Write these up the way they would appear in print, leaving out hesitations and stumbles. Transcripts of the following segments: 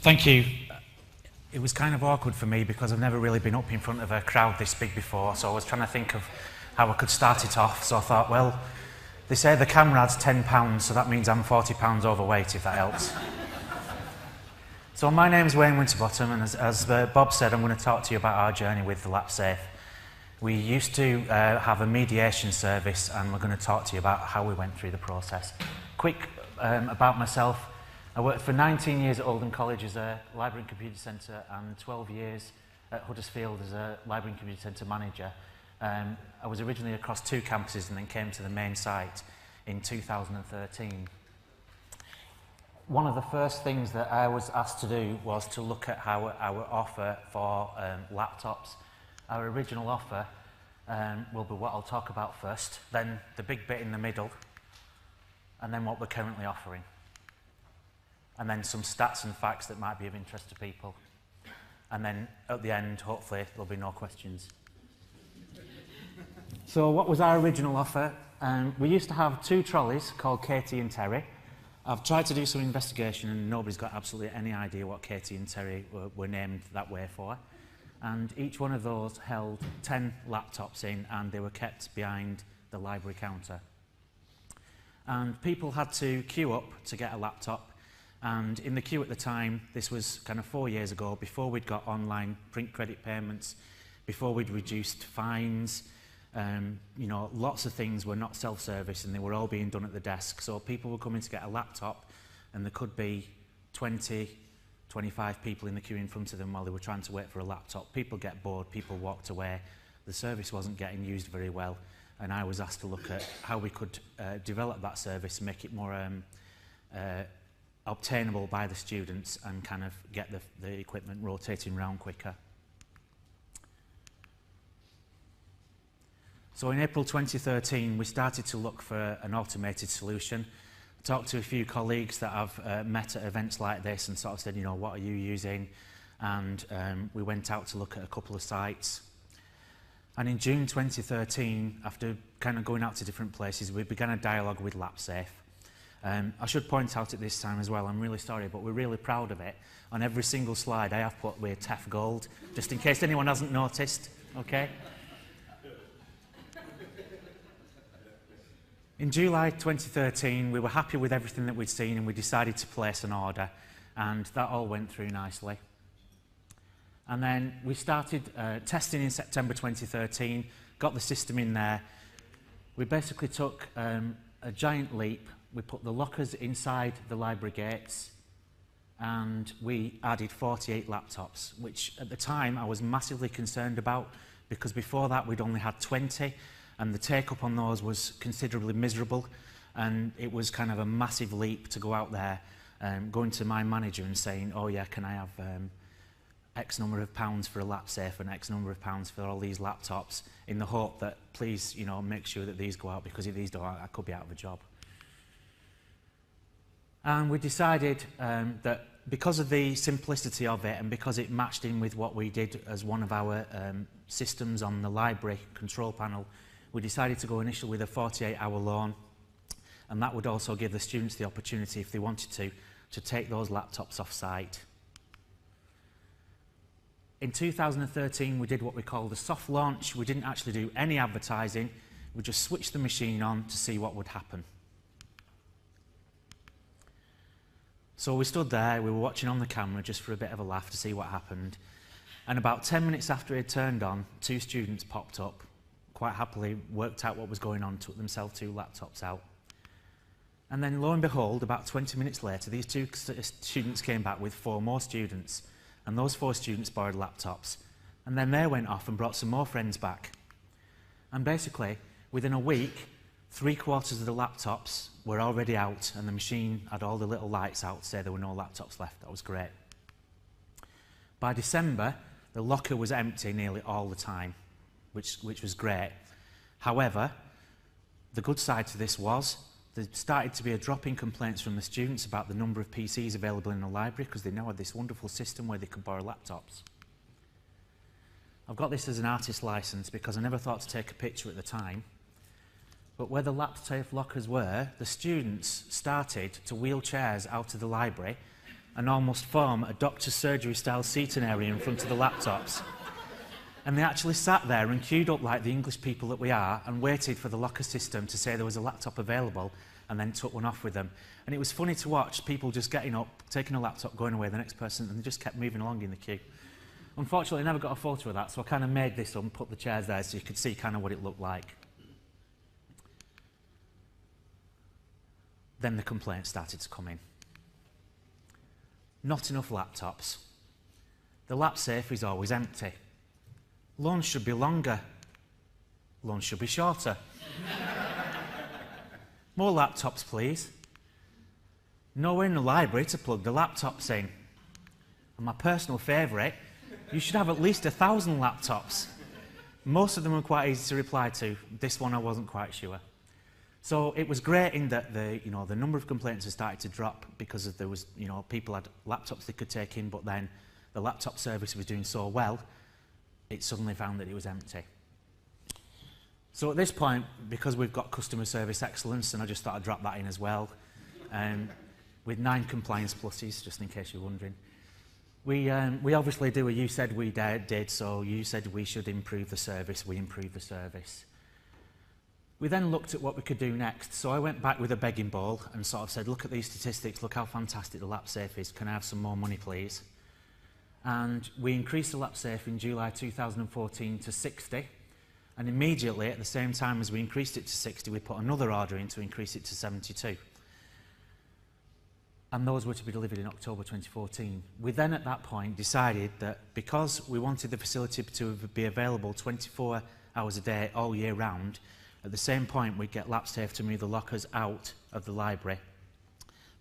Thank you. It was kind of awkward for me because I've never really been up in front of a crowd this big before, so I was trying to think of how I could start it off. So I thought, well, they say the camera adds £10, so that means I'm £40 overweight, if that helps. So my name's Wayne Winterbottom, and as Bob said, I'm going to talk to you about our journey with the LapSafe. We used to have a mediation service, and we're going to talk to you about how we went through the process. Quick about myself. I worked for 19 years at Oldham College as a Library and Computer Centre and 12 years at Huddersfield as a Library and Computer Centre manager. I was originally across 2 campuses and then came to the main site in 2013. One of the first things that I was asked to do was to look at our offer for laptops. Our original offer will be what I'll talk about first, then the big bit in the middle, and then what we're currently offering. And then some stats and facts that might be of interest to people. And then at the end, hopefully, there'll be no questions. So what was our original offer? We used to have 2 trolleys called Katie and Terry. I've tried to do some investigation and nobody's got absolutely any idea what Katie and Terry were named that way for. And each one of those held 10 laptops in, and they were kept behind the library counter. And people had to queue up to get a laptop. And in the queue at the time, this was kind of 4 years ago, before we'd got online print credit payments, before we'd reduced fines, you know, lots of things were not self-service and they were all being done at the desk. So people were coming to get a laptop and there could be 20, 25 people in the queue in front of them while they were trying to wait for a laptop. People get bored, people walked away, the service wasn't getting used very well, and I was asked to look at how we could develop that service, make it more obtainable by the students and kind of get the equipment rotating around quicker. So in April 2013 we started to look for an automated solution. I talked to a few colleagues that I've met at events like this and sort of said, you know, what are you using? And we went out to look at a couple of sites. And in June 2013, after kind of going out to different places, we began a dialogue with LapSafe. I should point out at this time as well, I'm really sorry, but we're really proud of it. On every single slide I have put we're TEF Gold, just in case anyone hasn't noticed, okay? In July 2013, we were happy with everything that we'd seen and we decided to place an order, and that all went through nicely. And then we started testing in September 2013, got the system in there. We basically took a giant leap. We put the lockers inside the library gates and we added 48 laptops, which at the time I was massively concerned about because before that we'd only had 20 and the take-up on those was considerably miserable, and it was kind of a massive leap to go out there going to my manager and saying, oh yeah, can I have X number of pounds for a LapSafe and X number of pounds for all these laptops, in the hope that please, you know, make sure that these go out, because if these don't, I could be out of a job. And we decided that because of the simplicity of it and because it matched in with what we did as one of our systems on the library control panel, we decided to go initially with a 48-hour loan, and that would also give the students the opportunity, if they wanted to take those laptops off site. In 2013 we did what we called a soft launch. We didn't actually do any advertising, we just switched the machine on to see what would happen. So we stood there, we were watching on the camera just for a bit of a laugh to see what happened. And about 10 minutes after it turned on, 2 students popped up, quite happily worked out what was going on, took themselves 2 laptops out. And then lo and behold, about 20 minutes later, these 2 students came back with 4 more students. And those 4 students borrowed laptops. And then they went off and brought some more friends back. And basically, within a week, 3/4 of the laptops were already out and the machine had all the little lights out to say there were no laptops left. That was great. By December, the locker was empty nearly all the time, which was great. However, the good side to this was there started to be a drop in complaints from the students about the number of PCs available in the library, because they now had this wonderful system where they could borrow laptops. I've got this as an artist license because I never thought to take a picture at the time. But where the LapSafe lockers were, the students started to wheel chairs out of the library and almost form a doctor's surgery-style seating area in front of the laptops. And they actually sat there and queued up like the English people that we are and waited for the locker system to say there was a laptop available and then took one off with them. And it was funny to watch people just getting up, taking a laptop, going away, the next person, and they just kept moving along in the queue. Unfortunately, I never got a photo of that, so I kind of made this up and put the chairs there so you could see kind of what it looked like. Then the complaints started to come in. Not enough laptops. The LapSafe is always empty. Lunch should be longer. Lunch should be shorter. More laptops, please. Nowhere in the library to plug the laptops in. And my personal favourite, you should have at least 1,000 laptops. Most of them were quite easy to reply to. This one I wasn't quite sure. So it was great in that the number of complaints had started to drop because there was, people had laptops they could take in, but then the laptop service was doing so well, it suddenly found that it was empty. So at this point, because we've got customer service excellence, and I just thought I'd drop that in as well, with 9 compliance pluses, just in case you're wondering. We obviously do a you said we did, so you said we should improve the service, we improved the service. We then looked at what we could do next, so I went back with a begging bowl and sort of said, look at these statistics, look how fantastic the LapSafe is, can I have some more money please? And we increased the LapSafe in July 2014 to 60, and immediately at the same time as we increased it to 60, we put another order in to increase it to 72. And those were to be delivered in October 2014. We then at that point decided that because we wanted the facility to be available 24 hours a day all year round, at the same point we'd get LapSafe to move the lockers out of the library,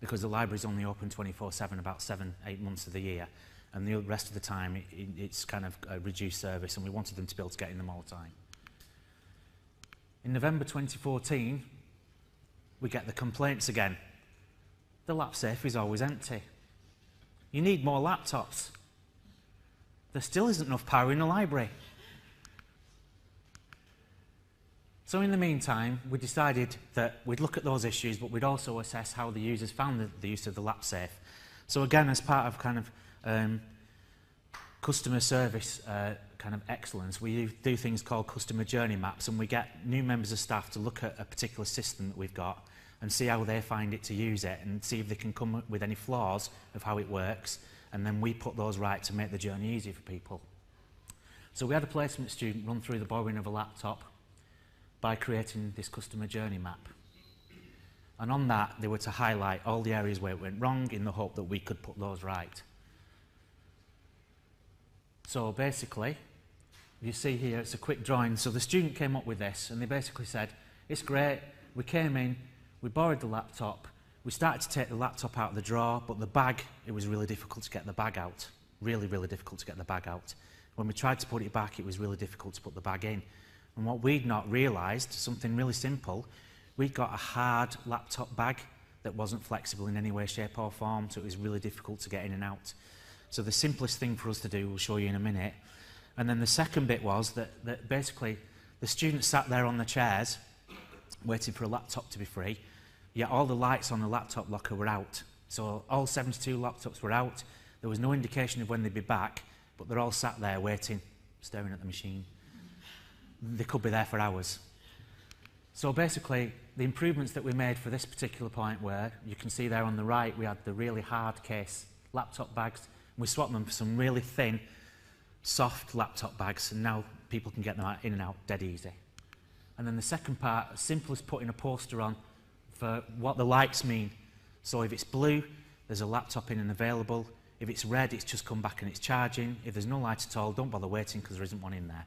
because the library is only open 24/7 about 7-8 months of the year, and the rest of the time it's kind of a reduced service, and we wanted them to be able to get in them all the time. In November 2014, we get the complaints again. The LapSafe is always empty. You need more laptops. There still isn't enough power in the library. So in the meantime, we decided that we'd look at those issues, but we'd also assess how the users found the use of the LapSafe. So again, as part of kind of customer service kind of excellence, we do things called customer journey maps, and we get new members of staff to look at a particular system that we've got and see how they find it to use it, and see if they can come up with any flaws of how it works, and then we put those right to make the journey easier for people. So we had a placement student run through the borrowing of a laptop by creating this customer journey map. And on that, they were to highlight all the areas where it went wrong in the hope that we could put those right. So basically, you see here, it's a quick drawing. So the student came up with this, and they basically said, it's great, we came in, we borrowed the laptop, we started to take the laptop out of the drawer, but the bag, it was really difficult to get the bag out. Really, really difficult to get the bag out. When we tried to put it back, it was really difficult to put the bag in. And what we'd not realised, something really simple, we'd got a hard laptop bag that wasn't flexible in any way, shape or form, so it was really difficult to get in and out. So the simplest thing for us to do, we'll show you in a minute. And then the second bit was that basically the students sat there on the chairs waiting for a laptop to be free, yet all the lights on the laptop locker were out. So all 72 laptops were out. There was no indication of when they'd be back, but they're all sat there waiting, staring at the machine. They could be there for hours. So basically, the improvements that we made for this particular point were, you can see there on the right, we had the really hard case laptop bags. We swapped them for some really thin, soft laptop bags, and now people can get them in and out dead easy. And then the second part, as simple as putting a poster on for what the lights mean. So if it's blue, there's a laptop in and available. If it's red, it's just come back and it's charging. If there's no light at all, don't bother waiting because there isn't one in there.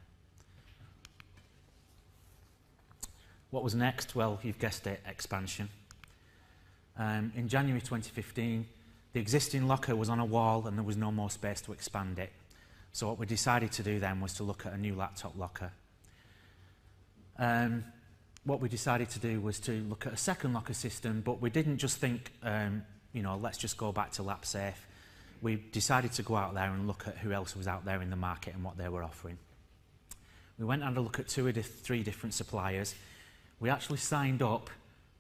What was next? Well, you've guessed it, expansion. In January 2015, the existing locker was on a wall and there was no more space to expand it. So what we decided to do then was to look at a new laptop locker. What we decided to do was to look at a second locker system, but we didn't just think, let's just go back to LapSafe. We decided to go out there and look at who else was out there in the market and what they were offering. We went and had a look at 2 or 3 different suppliers. We actually signed up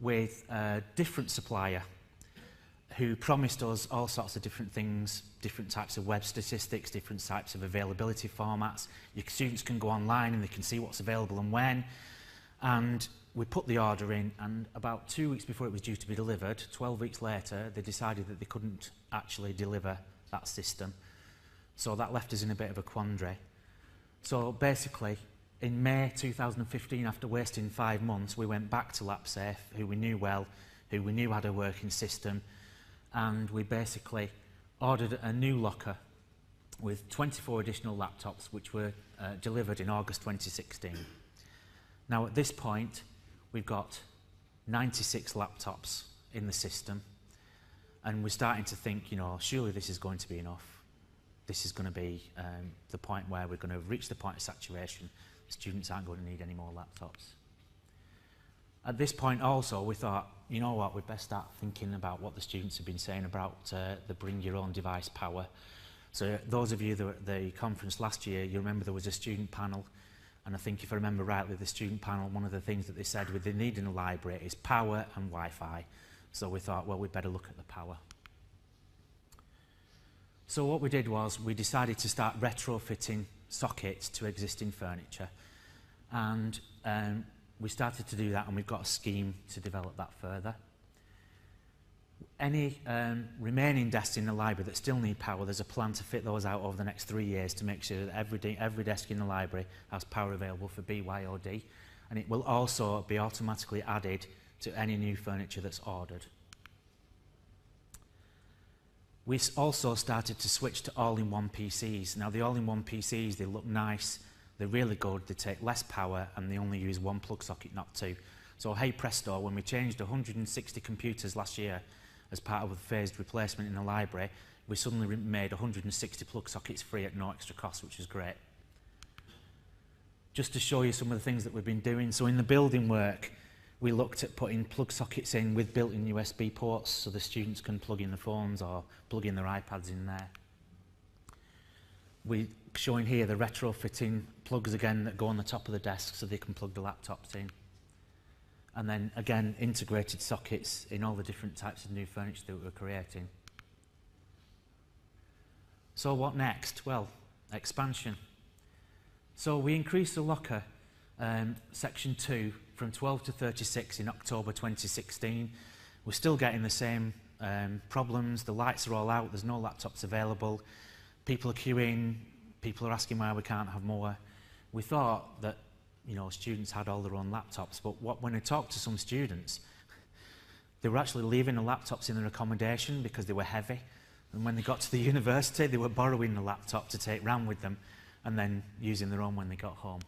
with a different supplier, who promised us all sorts of different things, different types of web statistics, different types of availability formats. Your students can go online and they can see what's available and when. And we put the order in, and about 2 weeks before it was due to be delivered, 12 weeks later, they decided that they couldn't actually deliver that system. So that left us in a bit of a quandary. So basically, in May 2015, after wasting 5 months, we went back to LapSafe, who we knew well, who we knew had a working system, and we basically ordered a new locker with 24 additional laptops, which were delivered in August 2016. Now at this point, we've got 96 laptops in the system, and we're starting to think, you know, surely this is going to be enough. This is going to be the point where we're going to reach the point of saturation. Students aren't going to need any more laptops. At this point also, we thought, you know what, we'd best start thinking about what the students have been saying about the bring your own device power. So those of you that were at the conference last year, you remember there was a student panel, and I think if I remember rightly, the student panel, one of the things that they said with the need in a library is power and Wi-Fi. So we thought, well, we'd better look at the power. So what we did was we decided to start retrofitting sockets to existing furniture, and we started to do that, and we've got a scheme to develop that further. Any remaining desks in the library that still need power, there's a plan to fit those out over the next 3 years to make sure that every desk in the library has power available for BYOD, and it will also be automatically added to any new furniture that's ordered. We also started to switch to all-in-one PCs. Now the all-in-one PCs, they look nice, they're really good, they take less power, and they only use one plug socket, not two. So hey presto, when we changed 160 computers last year as part of a phased replacement in the library, we suddenly made 160 plug sockets free at no extra cost, which was great. Just to show you some of the things that we've been doing, so in the building work, we looked at putting plug sockets in with built-in USB ports so the students can plug in the phones or plug in their iPads in there. We're showing here the retrofitting plugs again that go on the top of the desk so they can plug the laptops in. And then again, integrated sockets in all the different types of new furniture that we're creating. So what next? Well, expansion. So we increased the locker section 2 from 12 to 36 in October 2016. We're still getting the same problems. The lights are all out, there's no laptops available. People are queuing, people are asking why we can't have more. We thought that, you know, students had all their own laptops, but when I talked to some students, they were actually leaving the laptops in their accommodation because they were heavy. And when they got to the university, they were borrowing the laptop to take round with them and then using their own when they got home.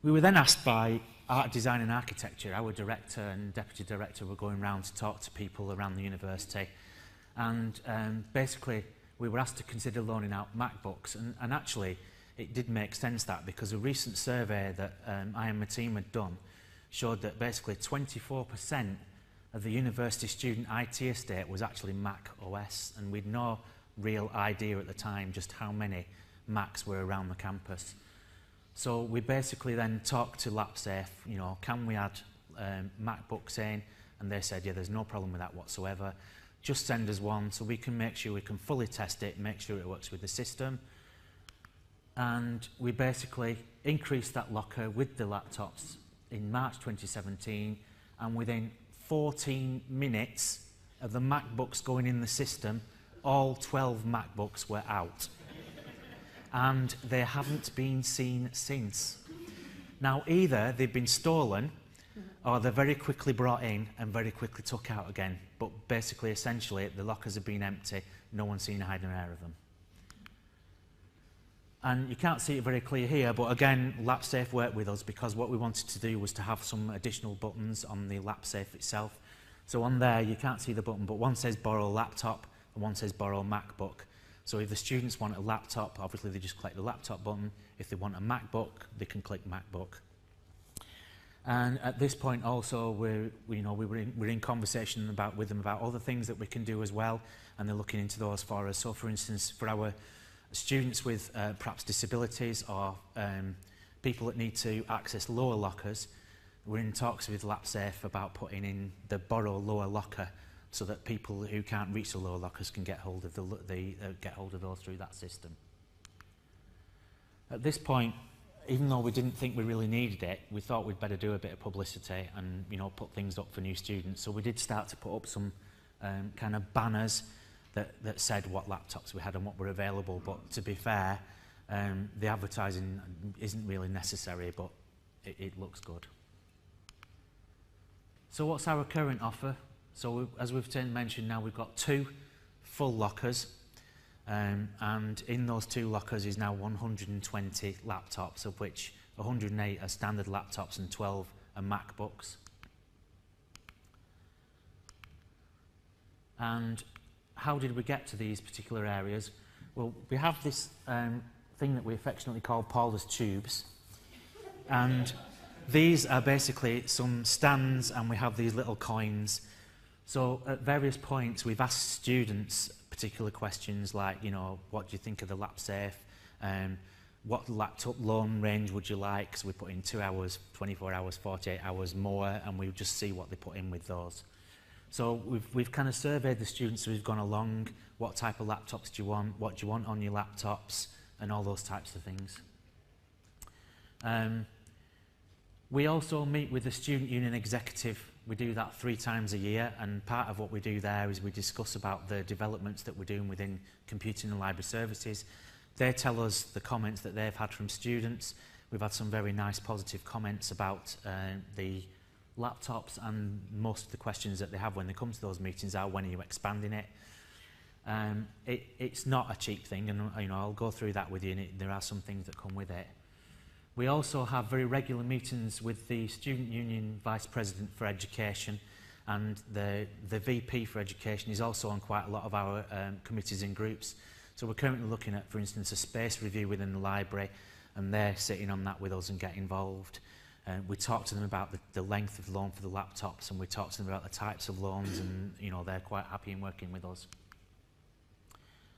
We were then asked by Art Design and Architecture, our director and deputy director were going round to talk to people around the university, and basically we were asked to consider loaning out MacBooks, and actually it did make sense that, because a recent survey that I and my team had done showed that basically 24% of the university student IT estate was actually Mac OS, and we'd no real idea at the time just how many Macs were around the campus. So we basically then talked to LapSafe, you know, can we add MacBooks in? And they said, yeah, there's no problem with that whatsoever. Just send us one so we can make sure we can fully test it, make sure it works with the system. And we basically increased that locker with the laptops in March 2017, and within 14 minutes of the MacBooks going in the system, all 12 MacBooks were out. And they haven't been seen since. Now, either they've been stolen, or they're very quickly brought in and very quickly took out again. But basically, essentially, the lockers have been empty, no one's seen a hide nor hair of them. And you can't see it very clear here, but again, LapSafe worked with us because what we wanted to do was to have some additional buttons on the LapSafe itself. So on there, you can't see the button, but one says borrow laptop and one says borrow MacBook. So if the students want a laptop, obviously they just click the laptop button. If they want a MacBook, they can click MacBook. And at this point also, we're in conversation with them about other things that we can do as well, and they're looking into those for us. So for instance, for our students with perhaps disabilities or people that need to access lower lockers, we're in talks with LapSafe about putting in the borrow lower locker, so that people who can't reach the lower lockers can get hold of get hold of those through that system. At this point, even though we didn't think we really needed it, we thought we'd better do a bit of publicity and, you know, put things up for new students. So we did start to put up some kind of banners that said what laptops we had and what were available. But to be fair, the advertising isn't really necessary, but it looks good. So what's our current offer? So as we've mentioned now, we've got 2 full lockers. And in those 2 lockers is now 120 laptops, of which 108 are standard laptops and 12 are MacBooks. And how did we get to these particular areas? Well, we have this thing that we affectionately call Paula's tubes, and these are basically some stands, and we have these little coins. So at various points we've asked students particular questions like, you know, what do you think of the LapSafe? What laptop loan range would you like? So we put in 2 hours, 24 hours, 48 hours more, and we just see what they put in with those. So we've kind of surveyed the students as we've gone along. What type of laptops do you want? What do you want on your laptops? And all those types of things. We also meet with the student union executive. We do that 3 times a year, and part of what we do there is we discuss about the developments that we're doing within computing and library services. They tell us the comments that they've had from students. We've had some very nice positive comments about the laptops, and most of the questions that they have when they come to those meetings are, when are you expanding it? It's not a cheap thing, and you know, I'll go through that with you, and there are some things that come with it. We also have very regular meetings with the Student Union Vice President for Education, and the VP for Education is also on quite a lot of our committees and groups. So we're currently looking at, for instance, a space review within the library, and they're sitting on that with us and get involved. We talk to them about the length of loan for the laptops, and we talk to them about the types of loans, and you know, they're quite happy in working with us.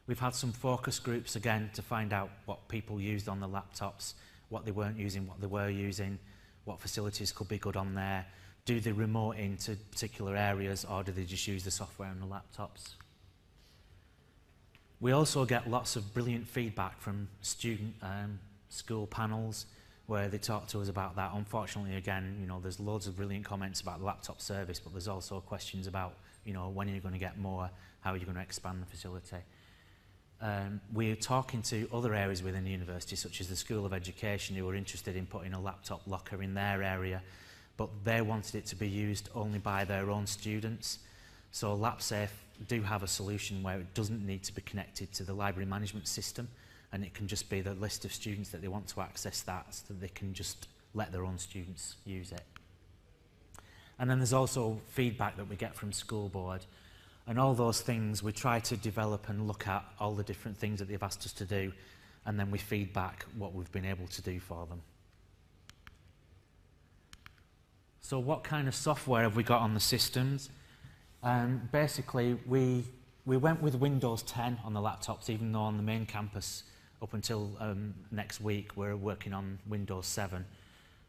We've had some focus groups again to find out what people used on the laptops, what they weren't using, what they were using, what facilities could be good on there. Do they remote into particular areas, or do they just use the software on the laptops? We also get lots of brilliant feedback from student school panels where they talk to us about that. Unfortunately, again, you know, there's loads of brilliant comments about the laptop service, but there's also questions about, you know, when are you going to get more, how are you going to expand the facility? We're talking to other areas within the university, such as the School of Education, who were interested in putting a laptop locker in their area, but they wanted it to be used only by their own students. So LapSafe do have a solution where it doesn't need to be connected to the library management system, and it can just be the list of students that they want to access that, so that they can just let their own students use it. And then there's also feedback that we get from school board, and all those things we try to develop and look at all the different things that they've asked us to do, and then we feed back what we've been able to do for them. So what kind of software have we got on the systems? Basically, we went with Windows 10 on the laptops, even though on the main campus up until next week we're working on Windows 7.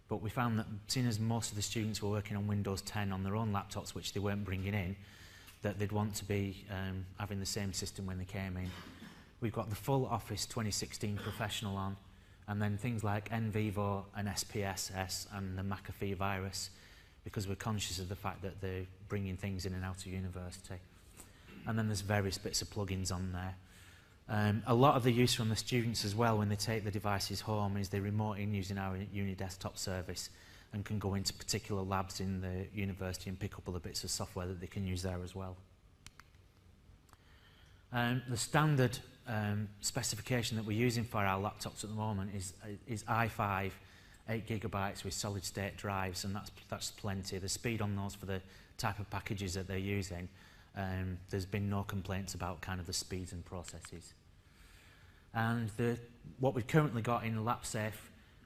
But we found that, seeing as most of the students were working on Windows 10 on their own laptops, which they weren't bringing in, that they'd want to be having the same system when they came in. We've got the full Office 2016 Professional on, and then things like NVivo and SPSS and the McAfee virus, because we're conscious of the fact that they're bringing things in and out of university. And then there's various bits of plugins on there. A lot of the use from the students as well when they take the devices home is they remote in using our Uni Desktop service and can go into particular labs in the university and pick up other bits of software that they can use there as well. The standard specification that we're using for our laptops at the moment is i5, 8 gigabytes with solid state drives, and that's plenty. The speed on those for the type of packages that they're using, there's been no complaints about kind of the speeds and processes. And what we've currently got in LapSafe,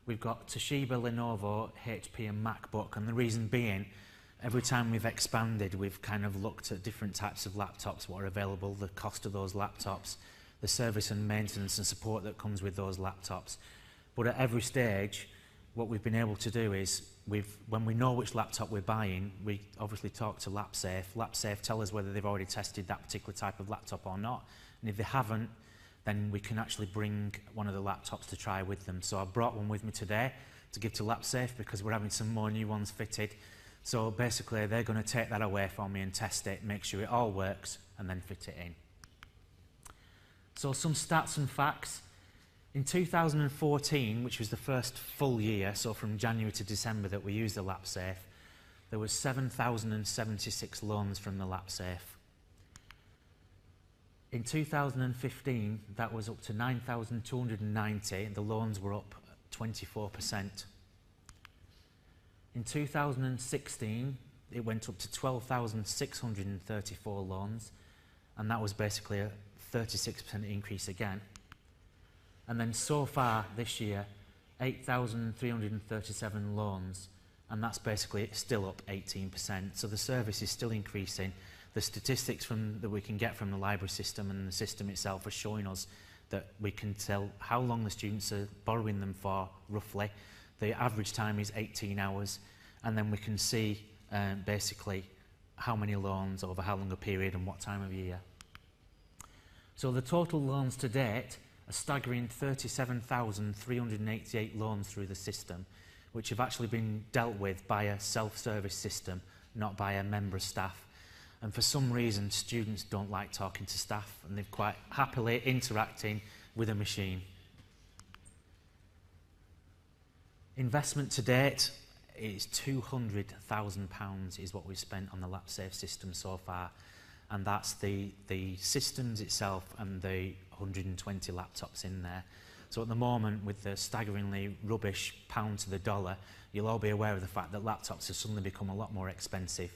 we've got Toshiba, Lenovo, HP and MacBook, and the reason being, every time we've expanded, we've kind of looked at different types of laptops, what are available, the cost of those laptops, the service and maintenance and support that comes with those laptops. But at every stage, what we've been able to do is when we know which laptop we're buying, we obviously talk to LapSafe. LapSafe tell us whether they've already tested that particular type of laptop or not. And if they haven't, then we can actually bring one of the laptops to try with them. So I brought one with me today to give to LapSafe because we're having some more new ones fitted. So basically they're going to take that away for me and test it, make sure it all works, and then fit it in. So some stats and facts. In 2014, which was the first full year, so from January to December that we used the LapSafe, there was 7,076 loans from the LapSafe. In 2015, that was up to 9,290, and the loans were up 24%. In 2016, it went up to 12,634 loans, and that was basically a 36% increase again. And then so far this year, 8,337 loans, and that's basically still up 18%. So the service is still increasing. The statistics that we can get from the library system and the system itself are showing us that we can tell how long the students are borrowing them for, roughly. The average time is 18 hours, and then we can see basically how many loans over how long a period and what time of year. So the total loans to date, a staggering 37,388 loans through the system, which have actually been dealt with by a self-service system, not by a member of staff. And for some reason, students don't like talking to staff, and they're quite happily interacting with a machine. Investment to date is £200,000 is what we've spent on the LapSafe system so far, and that's the systems itself and the 120 laptops in there. So at the moment, with the staggeringly rubbish pound to the dollar, you'll all be aware of the fact that laptops have suddenly become a lot more expensive,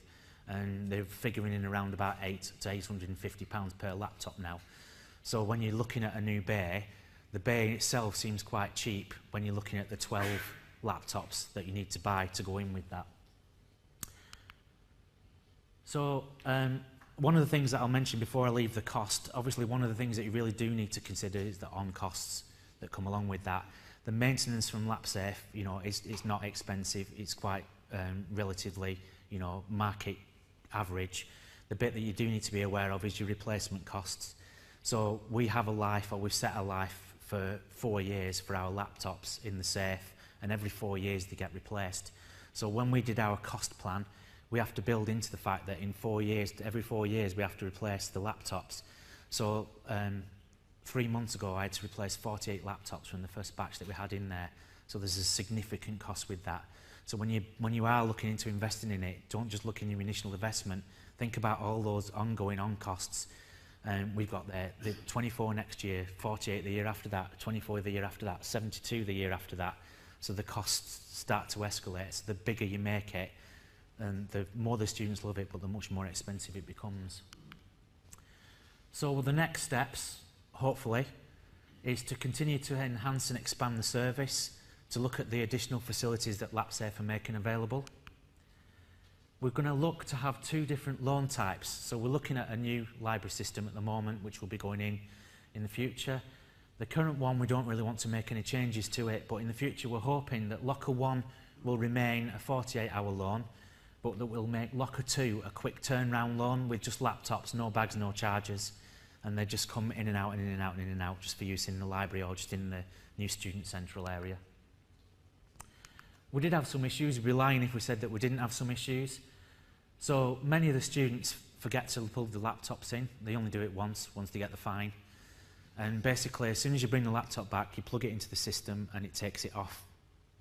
and they're figuring in around about £800 to £850 per laptop now. So when you're looking at a new bay, the bay itself seems quite cheap when you're looking at the 12 laptops that you need to buy to go in with that. So one of the things that I'll mention before I leave the cost, obviously one of the things that you really do need to consider is the on-costs that come along with that. The maintenance from LapSafe, you know, it's not expensive. It's quite relatively, you know, market average. The bit that you do need to be aware of is your replacement costs. So we have a life, or we've set a life for 4 years for our laptops in the safe, and every 4 years they get replaced. So when we did our cost plan, we have to build into the fact that in 4 years, every 4 years, we have to replace the laptops. So 3 months ago, I had to replace 48 laptops from the first batch that we had in there. So there's a significant cost with that. So when you are looking into investing in it, don't just look in your initial investment. Think about all those ongoing on-costs. We've got the 24 next year, 48 the year after that, 24 the year after that, 72 the year after that. So the costs start to escalate. So the bigger you make it, and the more the students love it, but the much more expensive it becomes. So the next steps, hopefully, is to continue to enhance and expand the service, to look at the additional facilities that LapSafe are making available. We're going to look to have 2 different loan types. So we're looking at a new library system at the moment, which will be going in the future. The current one, we don't really want to make any changes to it, but in the future we're hoping that Locker 1 will remain a 48-hour loan, but that we'll make Locker 2 a quick turnaround loan with just laptops, no bags, no charges, and they just come in and out and in and out and in and out just for use in the library or just in the new student central area. We did have some issues. We'd be lying if we said that we didn't have some issues. So many of the students forget to plug the laptops in. They only do it once they get the fine. And basically, as soon as you bring the laptop back, you plug it into the system and it takes it off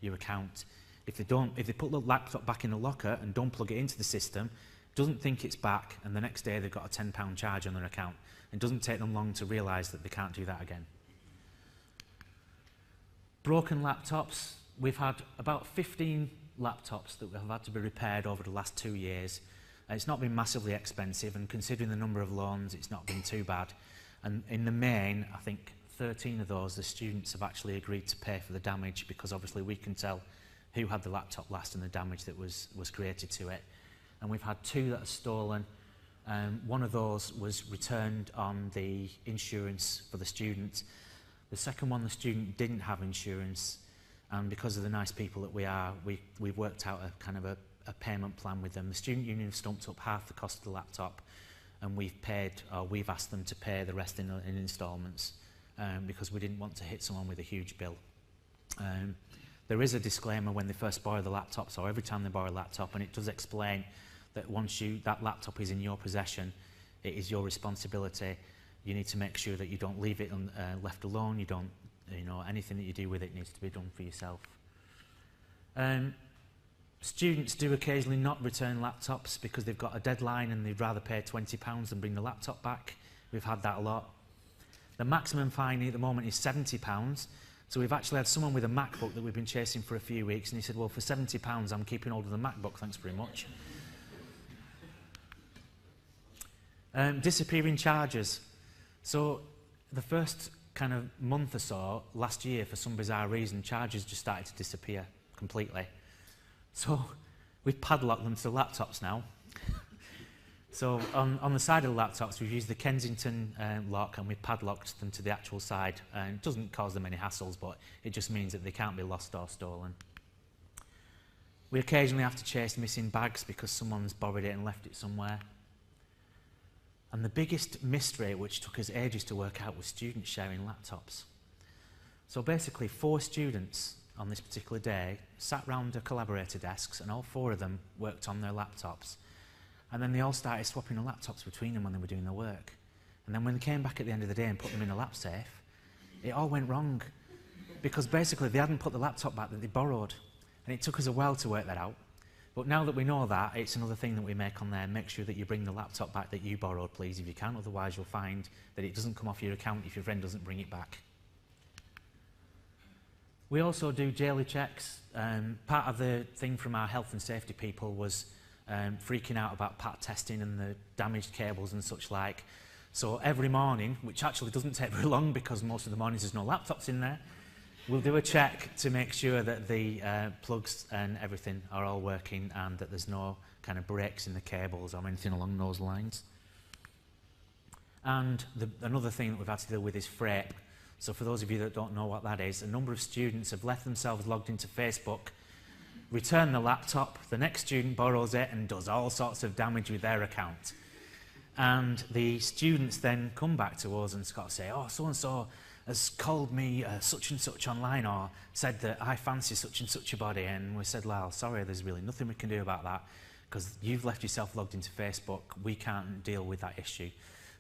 your account. If they put the laptop back in the locker and don't plug it into the system, doesn't think it's back, and the next day they've got a £10 charge on their account. It doesn't take them long to realise that they can't do that again. Broken laptops. We've had about 15 laptops that have had to be repaired over the last 2 years. It's not been massively expensive, and considering the number of loans, it's not been too bad. And in the main, I think 13 of those, the students have actually agreed to pay for the damage, because obviously we can tell who had the laptop last and the damage that was created to it. And we've had 2 that are stolen. One of those was returned on the insurance for the student. The second one, the student didn't have insurance, And because of the nice people that we are, we've worked out a kind of a payment plan with them. The student union have stumped up half the cost of the laptop, and we've asked them to pay the rest in instalments, because we didn't want to hit someone with a huge bill. There is a disclaimer when they first borrow the laptop, so every time they borrow a laptop, and it does explain that once that laptop is in your possession, it is your responsibility. You need to make sure that you don't leave it left alone. You don't, anything that you do with it needs to be done for yourself. Students do occasionally not return laptops because they've got a deadline and they'd rather pay £20 than bring the laptop back. We've had that a lot. The maximum fine at the moment is £70. So we've actually had someone with a MacBook that we've been chasing for a few weeks, and he said, well, for £70, I'm keeping hold of the MacBook, thanks very much. Disappearing charges. So the first kind of month or so last year, for some bizarre reason, charges just started to disappear completely. So we've padlocked them to the laptops now. So on the side of the laptops, we've used the Kensington lock, and we've padlocked them to the actual side. And it doesn't cause them any hassles, but it just means that they can't be lost or stolen. We occasionally have to chase missing bags because someone's borrowed it and left it somewhere. And the biggest mystery, which took us ages to work out, was students sharing laptops. So basically, 4 students on this particular day sat round their collaborator desks, and all 4 of them worked on their laptops. And then they all started swapping the laptops between them when they were doing their work. And then when they came back at the end of the day and put them in a LapSafe, it all went wrong. Because basically they hadn't put the laptop back that they borrowed. And it took us a while to work that out. But now that we know that, it's another thing that we make on there. Make sure that you bring the laptop back that you borrowed, please, if you can. Otherwise you'll find that it doesn't come off your account if your friend doesn't bring it back. We also do daily checks. Part of the thing from our health and safety people was freaking out about pat testing and the damaged cables and such like. So every morning, which actually doesn't take very long because most of the mornings there's no laptops in there, we'll do a check to make sure that the plugs and everything are all working and that there's no kind of breaks in the cables or anything along those lines. And another thing that we've had to deal with is freight. So for those of you that don't know what that is, a number of students have left themselves logged into Facebook, return the laptop, the next student borrows it and does all sorts of damage with their account. And the students then come back to us and say, oh, so-and-so has called me such and such online, or said that I fancy such and such a body. And we said, well, sorry, there's really nothing we can do about that because you've left yourself logged into Facebook. We can't deal with that issue.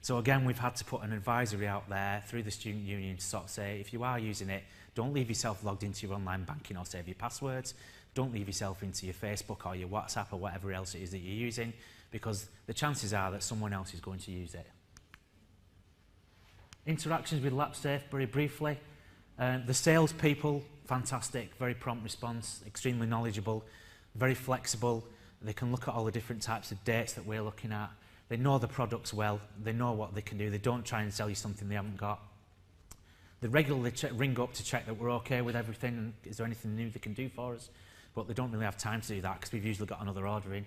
So again, we've had to put an advisory out there through the student union to sort of say, if you are using it, don't leave yourself logged into your online banking or save your passwords. Don't leave yourself into your Facebook or your WhatsApp or whatever else it is that you're using, because the chances are that someone else is going to use it. Interactions with LapSafe, very briefly. The salespeople, fantastic, very prompt response, extremely knowledgeable, very flexible. They can look at all the different types of dates that we're looking at. They know the products well. They know what they can do. They don't try and sell you something they haven't got. They regularly ring up to check that we're okay with everything and is there anything new they can do for us. But they don't really have time to do that because we've usually got another order in.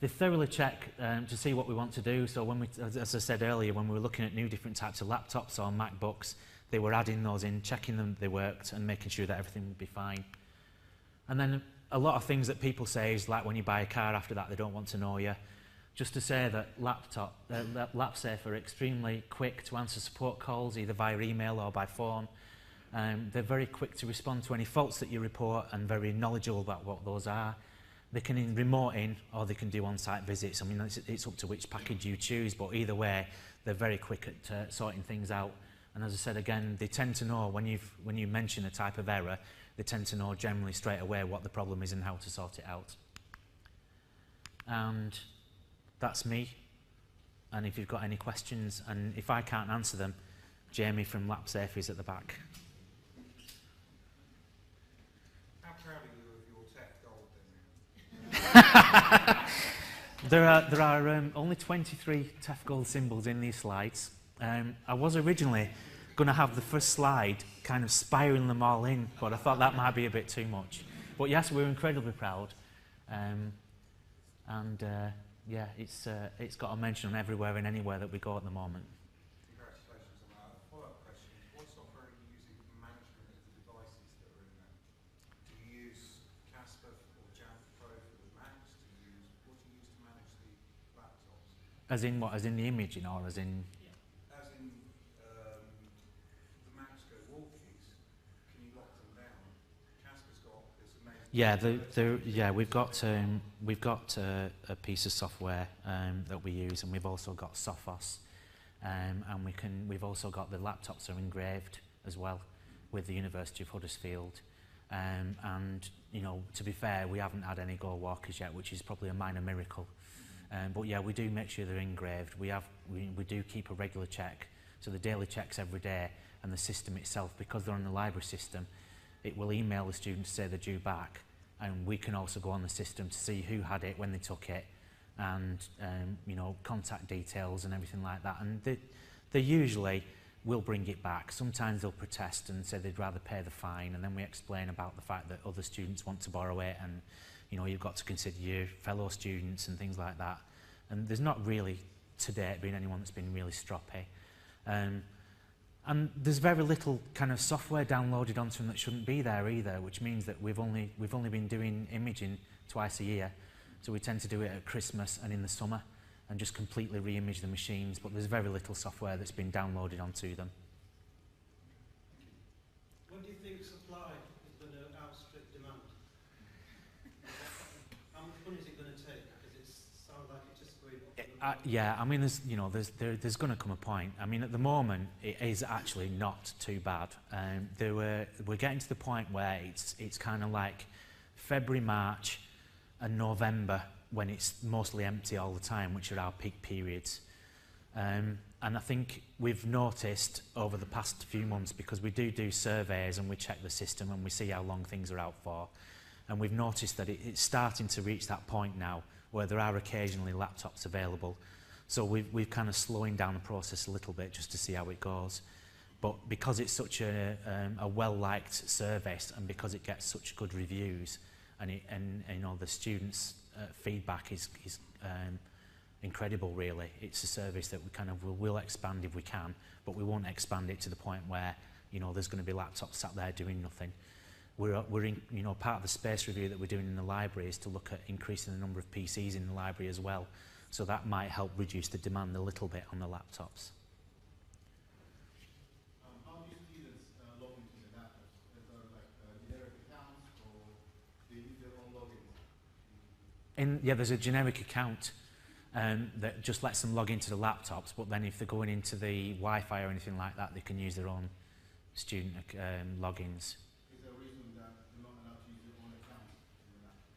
They thoroughly check to see what we want to do. So when we, as I said earlier, when we were looking at new different types of laptops or MacBooks, they were adding those in, checking them they worked and making sure that everything would be fine. And then a lot of things that people say is like when you buy a car after that, they don't want to know you. Just to say that LapSafe are extremely quick to answer support calls, either via email or by phone. They're very quick to respond to any faults that you report and very knowledgeable about what those are. They can remote in or they can do on-site visits. I mean, it's up to which package you choose, but either way, they're very quick at sorting things out. And as I said again, they tend to know when you mention a type of error, they tend to know generally straight away what the problem is and how to sort it out. And that's me. And if you've got any questions, and if I can't answer them, Jamie from LapSafe is at the back. How proud are you of your TEF gold then? There are only 23 TEF gold symbols in these slides. I was originally going to have the first slide kind of spiraling them all in, but I thought that might be a bit too much. But yes, we're incredibly proud. Yeah, it's got a mention on everywhere and anywhere that we go at the moment. Congratulations on that. A follow-up question, what software are you using for management of the devices As in what? As in the imaging, or as in? As in the Macs go walkies, can you lock them down? Casper's got this amazing... Yeah, we've got a piece of software that we use, and we've also got Sophos, and we've also got the laptops are engraved as well with the University of Huddersfield. And you know, to be fair, we haven't had any go walkers yet, which is probably a minor miracle. But yeah, we do make sure they're engraved. We do keep a regular check, so the daily checks every day, and the system itself, because they're on the library system, it will email the student to say they're due back, and we can also go on the system to see who had it, when they took it, and you know, contact details and everything like that. And they usually will bring it back. Sometimes they'll protest and say they'd rather pay the fine, and then we explain about the fact that other students want to borrow it, and you know, you've got to consider your fellow students and things like that. And there's not really to date been anyone that's been really stroppy. And there's very little kind of software downloaded onto them that shouldn't be there either, which means that we've only been doing imaging twice a year. So we tend to do it at Christmas and in the summer, and just completely re-image the machines, but there's very little software that's been downloaded onto them. When do you think supply is going to outstrip demand? How much money is it going to take? Because it sounds like it's just going... Yeah, I mean, there's going to come a point. I mean, at the moment, it is actually not too bad. We're getting to the point where it's kind of like February, March, and November, when it's mostly empty all the time, which are our peak periods. And I think we've noticed over the past few months, because we do surveys and we check the system and we see how long things are out for, and we've noticed that it's starting to reach that point now where there are occasionally laptops available. So we've kind of slowing down the process a little bit just to see how it goes. But because it's such a well-liked service, and because it gets such good reviews, and you know, the students' feedback is incredible, really. It's a service that we kind of will expand if we can, but we won't expand it to the point where, you know, there's going to be laptops sat there doing nothing. We're in, you know, part of the space review that we're doing in the library is to look at increasing the number of PCs in the library as well. So that might help reduce the demand a little bit on the laptops. How do students log into the laptops? Is there like generic accounts, or they use their own logins? Yeah, there's a generic account that just lets them log into the laptops, but then if they're going into the Wi-Fi or anything like that, they can use their own student logins. Is there a reason that they're not allowed to use their own accounts in the laptop?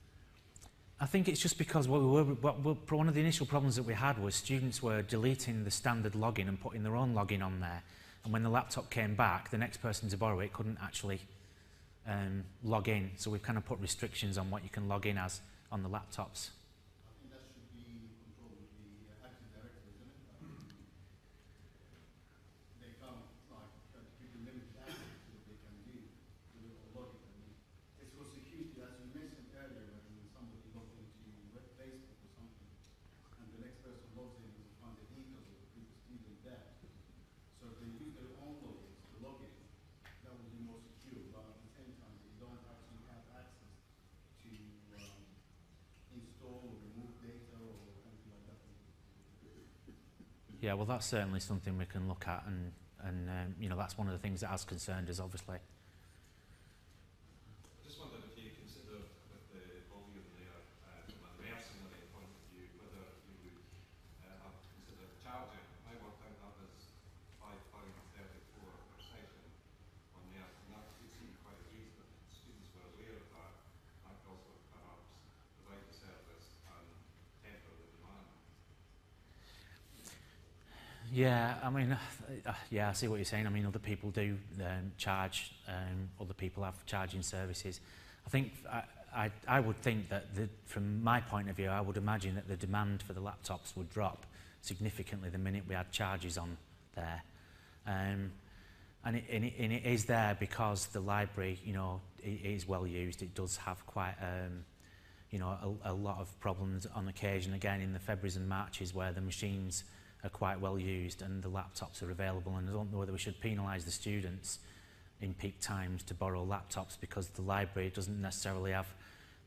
I think it's just because one of the initial problems that we had was students were deleting the standard login and putting their own login on there. And when the laptop came back, the next person to borrow it couldn't actually log in. So we've kind of put restrictions on what you can log in as on the laptops. I think that should be controlled with the Active Directory, isn't it? They can't like keep the limited access to what they can do to their own login. I mean, it's for security, as you mentioned earlier, when somebody logs into Facebook or something, and the next person logs in and finds the details of the previous student there. So if they use their own logins to log in, that would be more secure, but at the same time, they don't actually have access to install or remove data or anything like that. Yeah, well, that's certainly something we can look at, and you know, that's one of the things that has concerned us, obviously. Just wondered if you consider, with the volume there, from a mercenary point of view, whether you would have considered charging. I worked out that as £5.34 per session on there, and that would seem quite reasonable. Students were aware of that. That could also perhaps provide the service and temper the demand. Yeah, I mean, yeah, I see what you're saying. I mean, other people do charge, other people have charging services. I think, I would think that, from my point of view, I would imagine that the demand for the laptops would drop significantly the minute we had charges on there. And it is there because the library, you know, it is well used. It does have quite, you know, a lot of problems on occasion, again, in the Februaries and Marches, where the machines are quite well used and the laptops are available, and I don't know whether we should penalise the students in peak times to borrow laptops, because the library doesn't necessarily have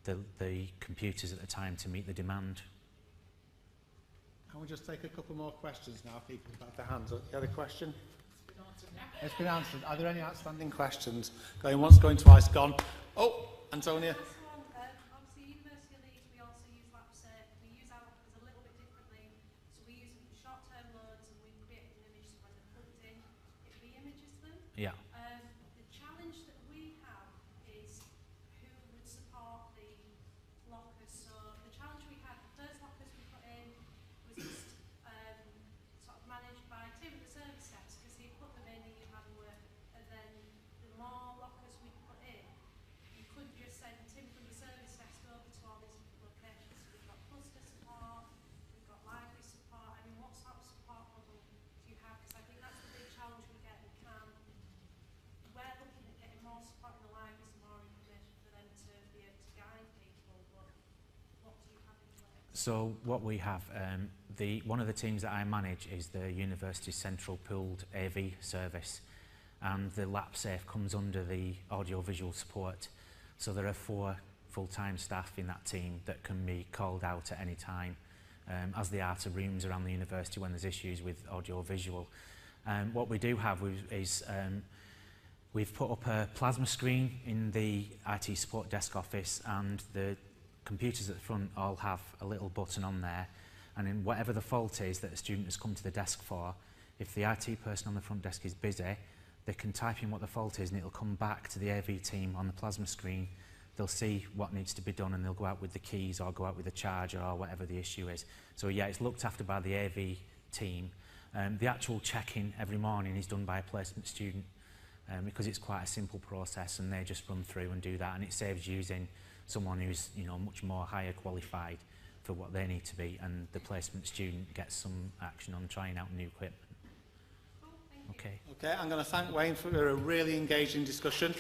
the computers at the time to meet the demand. How just take a couple more questions now? People have had their hands up. You had a question? It's been answered. Are there any outstanding questions? Going once, going twice, gone. Oh, Antonia. Obviously, University of Leeds, we also use LapSafe. We use our lockers a little bit differently. So we use them for short-term loans, and we create an image so when they're plugged in, it re-images them. Yeah. The challenge that we have is who would support the lockers. So the challenge we had, the first lockers we put in was just sort of managed by Tim at the service desk, because he put them in and you had them work. And then the more lockers we put in, you couldn't just send Tim from the service desk over to all these locations. So we've got cluster support, we've got library support. I mean, what sort of support model do you have? Because I think that's the big challenge we get. We're looking at getting more support in the libraries and more information for them to be able to guide people. But what do you have in place? So what we have, one of the teams that I manage is the University Central Pooled AV service, and the LapSafe comes under the audio-visual support. So there are 4 full-time staff in that team that can be called out at any time, as they are to rooms around the university when there's issues with audio-visual. What we do have is we've put up a plasma screen in the IT support desk office, and the computers at the front all have a little button on there, and in whatever the fault is that a student has come to the desk for, if the IT person on the front desk is busy, they can type in what the fault is and it'll come back to the AV team on the plasma screen. They'll see what needs to be done and they'll go out with the keys or go out with the charger or whatever the issue is. So yeah, it's looked after by the AV team. The actual check-in every morning is done by a placement student, because it's quite a simple process and they just run through and do that, and it saves using someone who's, you know, much more higher qualified for what they need to be, and the placement student gets some action on trying out new equipment. Cool, thank you. Okay. Okay, I'm going to thank Wayne for a really engaging discussion.